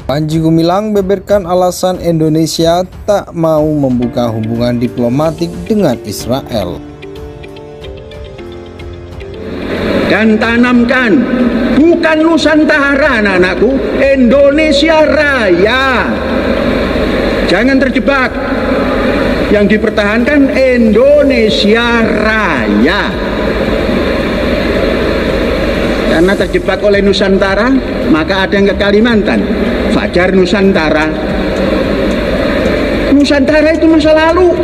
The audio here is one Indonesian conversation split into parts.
Panji Gumilang beberkan alasan Indonesia tak mau membuka hubungan diplomatik dengan Israel. Dan tanamkan, bukan Nusantara anak-anakku, Indonesia Raya. Jangan terjebak. Yang dipertahankan Indonesia Raya. Karena terjebak oleh Nusantara, maka ada yang ke Kalimantan. Fajar Nusantara. Nusantara itu masa lalu.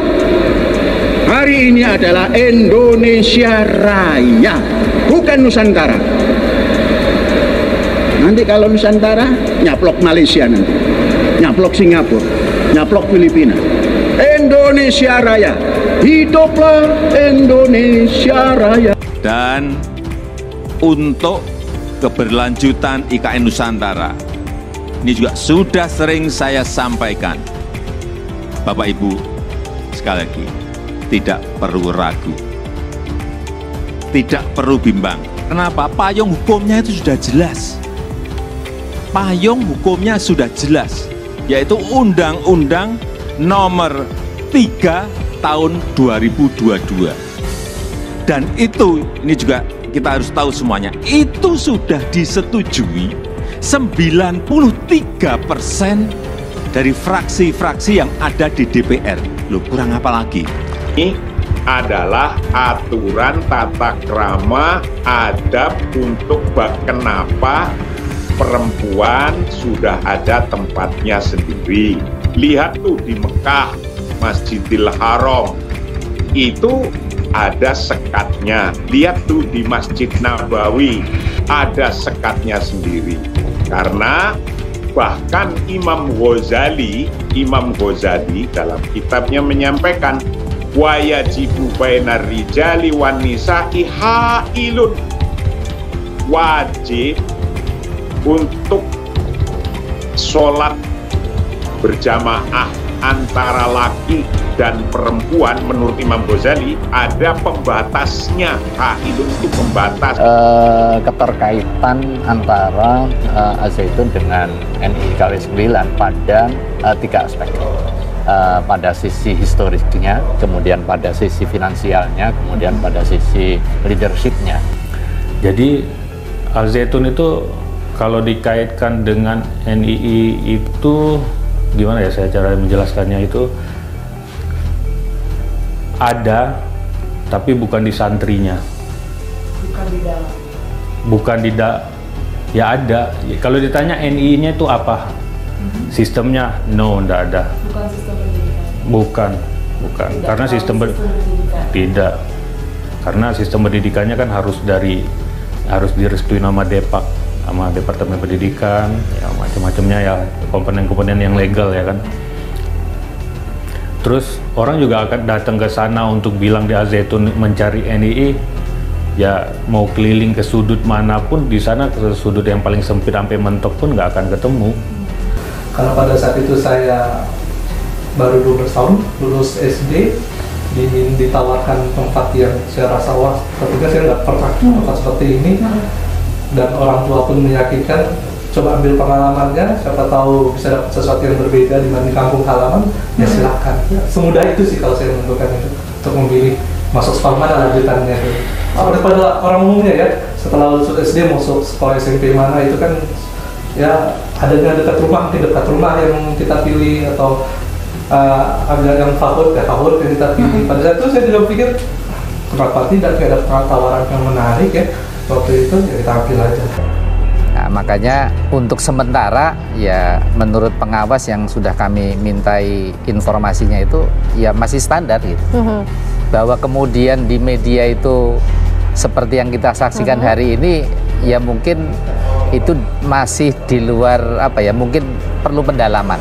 Hari ini adalah Indonesia Raya, bukan Nusantara. Nanti kalau Nusantara, nyaplok Malaysia nanti, nyaplok Singapura, nyaplok Filipina. Indonesia Raya, hiduplah Indonesia Raya. Dan untuk keberlanjutan IKN Nusantara, ini juga sudah sering saya sampaikan. Bapak Ibu, sekali lagi, tidak perlu ragu, tidak perlu bimbang. Kenapa? Payung hukumnya itu sudah jelas. Payung hukumnya sudah jelas, yaitu Undang-Undang Nomor 3 Tahun 2022. Dan itu, ini juga kita harus tahu semuanya, itu sudah disetujui 93% dari fraksi-fraksi yang ada di DPR. Loh, kurang apa lagi? Ini adalah aturan tata krama adab untuk kenapa perempuan sudah ada tempatnya sendiri. Lihat tuh di Mekah, Masjidil Haram, itu ada sekatnya. Lihat tuh di Masjid Nabawi, ada sekatnya sendiri. Karena bahkan Imam Ghazali dalam kitabnya menyampaikan, wa yajibu bainar rijali wan nisa'i hailun, wajib untuk sholat berjamaah antara laki dan perempuan menurut Imam Ghazali ada pembatasnya. Hailun itu pembatas. Keterkaitan antara Al-Zaitun dengan NII KW9 pada 3 aspek. Pada sisi historisnya, kemudian pada sisi finansialnya, kemudian pada sisi leadershipnya. Jadi Al-Zaitun itu kalau dikaitkan dengan NII itu gimana ya saya cara menjelaskannya, itu ada tapi bukan di santrinya, bukan di ya ada. Kalau ditanya NII-nya itu apa, sistemnya enggak ada, bukan sistem pendidikan, bukan tidak, karena sistem tidak, karena sistem pendidikannya kan harus direstui nama Depak sama Departemen Pendidikan, ya macam-macamnya ya, komponen-komponen yang legal ya kan. Terus orang juga akan datang ke sana untuk bilang di Al-Zaitun mencari NII, ya mau keliling ke sudut manapun di sana, ke sudut yang paling sempit sampai mentok pun nggak akan ketemu. Karena pada saat itu saya baru 12 tahun, lulus SD, ditawarkan tempat yang saya rasa wah, ketika saya nggak pernah tempat seperti ini. Dan orang tua pun meyakinkan, coba ambil pengalamannya, siapa tahu bisa dapat sesuatu yang berbeda dibanding kampung halaman, ya silakan. Ya, semudah itu sih kalau saya menentukan itu, untuk memilih masuk sekolah mana lanjutannya itu. Daripada orang umumnya ya, setelah lulus SD masuk sekolah SMP mana, itu kan ya adanya dekat rumah, mungkin dekat rumah yang kita pilih, atau ada yang favorit yang kita pilih. Pada saat itu saya juga pikir, kenapa tidak, kayak ada tawaran yang menarik ya. Waktu itu ya kita ambil aja. Nah, makanya untuk sementara ya menurut pengawas yang sudah kami mintai informasinya itu ya masih standar gitu. Bahwa kemudian di media itu seperti yang kita saksikan hari ini ya mungkin itu masih di luar apa ya, mungkin perlu pendalaman.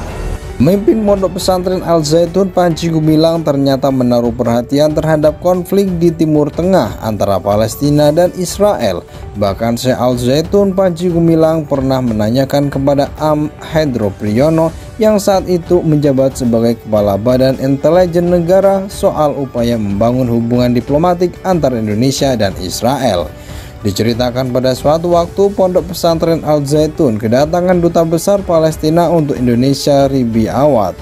Pemimpin Pondok Pesantren Al-Zaitun Panji Gumilang ternyata menaruh perhatian terhadap konflik di Timur Tengah antara Palestina dan Israel. Bahkan Syekh Al-Zaitun Panji Gumilang pernah menanyakan kepada Am Hendro Priyono yang saat itu menjabat sebagai Kepala Badan Intelijen Negara soal upaya membangun hubungan diplomatik antara Indonesia dan Israel. Diceritakan pada suatu waktu Pondok Pesantren Al Zaitun kedatangan Duta Besar Palestina untuk Indonesia, Ribi Awad.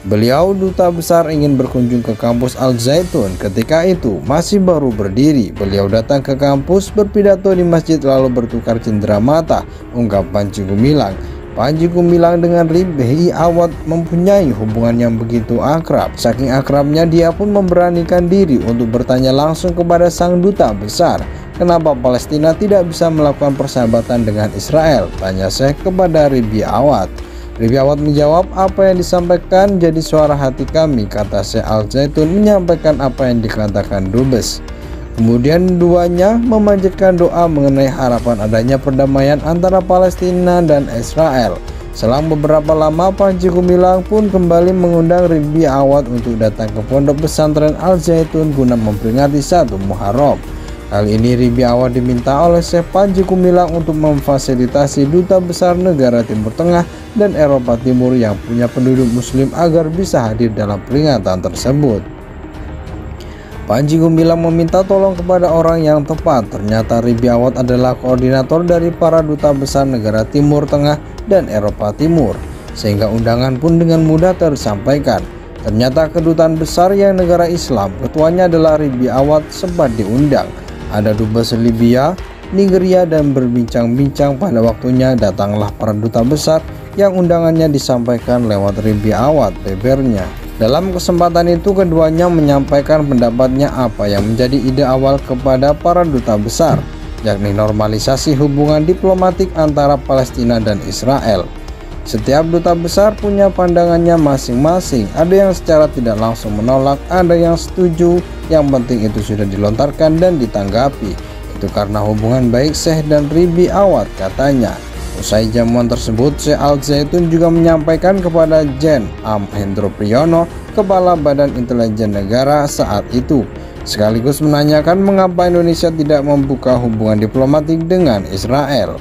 Beliau duta besar ingin berkunjung ke kampus Al Zaitun. Ketika itu masih baru berdiri. Beliau datang ke kampus, berpidato di masjid lalu bertukar cendera mata, ungkap Panji Gumilang. Panji Gumilang dengan Ribi Awad mempunyai hubungan yang begitu akrab. Saking akrabnya dia pun memberanikan diri untuk bertanya langsung kepada sang duta besar, kenapa Palestina tidak bisa melakukan persahabatan dengan Israel? Tanya Syekh kepada Ribi Awad. Ribi Awad menjawab, apa yang disampaikan jadi suara hati kami, kata Syekh Al Zaitun menyampaikan apa yang dikatakan Dubes. Kemudian duanya memanjatkan doa mengenai harapan adanya perdamaian antara Palestina dan Israel. Selang beberapa lama Panji Gumilang pun kembali mengundang Ribi Awad untuk datang ke Pondok Pesantren Al Zaitun guna memperingati 1 Muharram. Kali ini Ribi Awad diminta oleh Syekh Panji Gumilang untuk memfasilitasi duta besar negara Timur Tengah dan Eropa Timur yang punya penduduk muslim agar bisa hadir dalam peringatan tersebut. Panji Gumilang meminta tolong kepada orang yang tepat. Ternyata Ribi Awad adalah koordinator dari para duta besar negara Timur Tengah dan Eropa Timur, sehingga undangan pun dengan mudah tersampaikan. Ternyata kedutaan besar yang negara Islam, ketuanya adalah Ribi Awad, sempat diundang. Ada Dubes Libya, Nigeria, dan berbincang-bincang pada waktunya datanglah para duta besar yang undangannya disampaikan lewat Ribi Awad, bebernya. Dalam kesempatan itu keduanya menyampaikan pendapatnya apa yang menjadi ide awal kepada para duta besar, yakni normalisasi hubungan diplomatik antara Palestina dan Israel. Setiap duta besar punya pandangannya masing-masing, ada yang secara tidak langsung menolak, ada yang setuju, yang penting itu sudah dilontarkan dan ditanggapi. Itu karena hubungan baik Syekh dan Ribi Awad, katanya. Usai jamuan tersebut, Syekh Al Zaitun juga menyampaikan kepada Jen Am Hendro Priyono, Kepala Badan Intelijen Negara saat itu, sekaligus menanyakan mengapa Indonesia tidak membuka hubungan diplomatik dengan Israel.